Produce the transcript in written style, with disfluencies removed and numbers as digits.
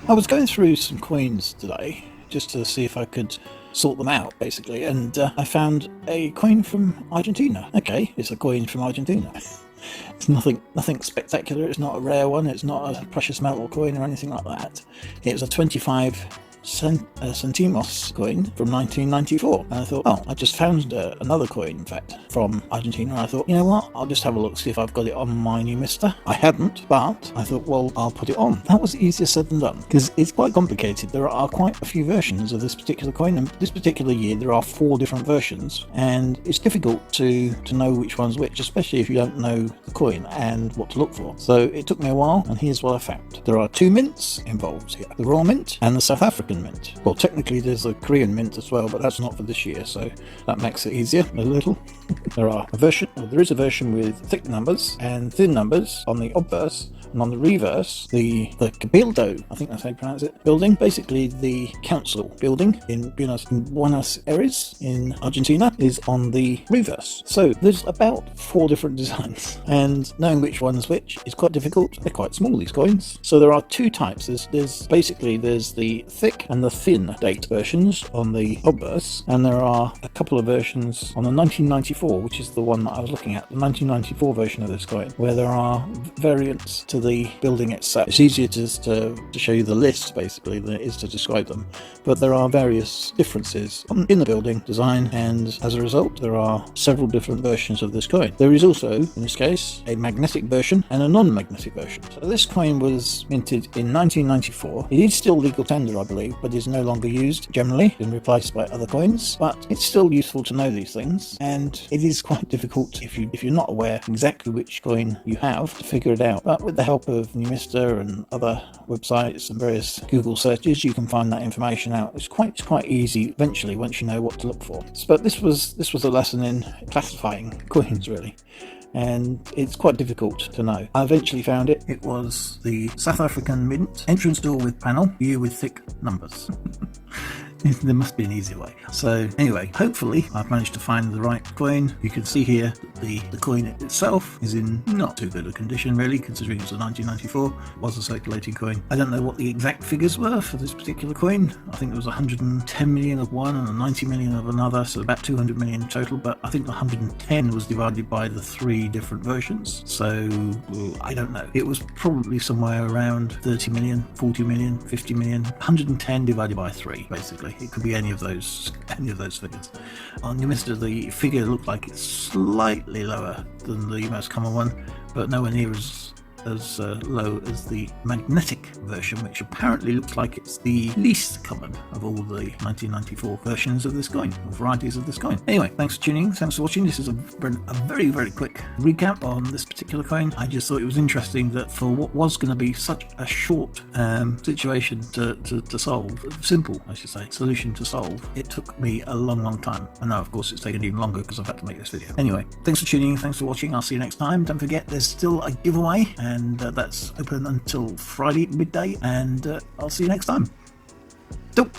I was going through some coins today just to see if I could sort them out, basically, and I found a coin from Argentina. Okay, it's a coin from Argentina. It's nothing spectacular. It's not a rare one. It's not a precious metal coin or anything like that. It was a 25 centimos coin from 1994, and I thought, oh, I just found another coin, in fact, from Argentina, and I thought, you know what, I'll just have a look, see if I've got it on my new mister. I hadn't, but I thought, well, I'll put it on. That was easier said than done, because it's quite complicated. There are quite a few versions of this particular coin, and this particular year there are 4 different versions, and it's difficult to know which one's which, especially if you don't know the coin and what to look for. So it took me a while, and here's what I found. There are 2 mints involved here, the Royal Mint and the South African Mint. Well, technically there's a Korean mint as well, but that's not for this year, so that makes it easier a little. There is a version with thick numbers and thin numbers on the obverse, and on the reverse, the Cabildo, I think that's how you pronounce it, building, basically the council building in Buenos Aires in Argentina, is on the reverse. So there's about 4 different designs, and knowing which one's which is quite difficult. They're quite small, these coins. So there are 2 types. There's the thick and the thin date versions on the obverse, and there are a couple of versions on the 1994, which is the one that I was looking at, the 1994 version of this coin, where there are variants to the building itself. It's easier to show you the list, basically, than it is to describe them, but there are various differences in the building design, and as a result there are several different versions of this coin. There is also, in this case, a magnetic version and a non-magnetic version. So this coin was minted in 1994. It is still legal tender, I believe, but is no longer used generally, been replaced by other coins, but it's still useful to know these things, and it is quite difficult if you're not aware exactly which coin you have to figure it out. But with the help of Numista and other websites and various Google searches, you can find that information out. It's quite easy eventually once you know what to look for. But this was a lesson in classifying coins, really, and it's quite difficult to know. I eventually found it. It was the South African Mint, entrance door with panel, year with thick numbers. There must be an easier way. So anyway, hopefully I've managed to find the right coin. You can see here that the coin itself is in not too good a condition, really, considering it's a 1994. It was a circulating coin. I don't know what the exact figures were for this particular coin. I think there was 110 million of one and 90 million of another, so about 200 million total, but I think the 110 was divided by the 3 different versions, so I don't know. It was probably somewhere around 30 million, 40 million, 50 million, 110 divided by 3, basically. It could be any of those figures. On Numista, the figure looked like it's slightly lower than the most common one, but nowhere near as low as the magnetic version, which apparently looks like it's the least common of all the 1994 versions of this coin, or varieties of this coin. Anyway, thanks for tuning in, thanks for watching. This is a very, very quick recap on this particular coin. I just thought it was interesting that for what was going to be such a short situation to solve, simple, I should say, solution to solve, it took me a long time. And now, of course, it's taken even longer because I've had to make this video. Anyway, thanks for tuning in, thanks for watching. I'll see you next time. Don't forget, there's still a giveaway, and that's open until Friday midday, and I'll see you next time. Dope.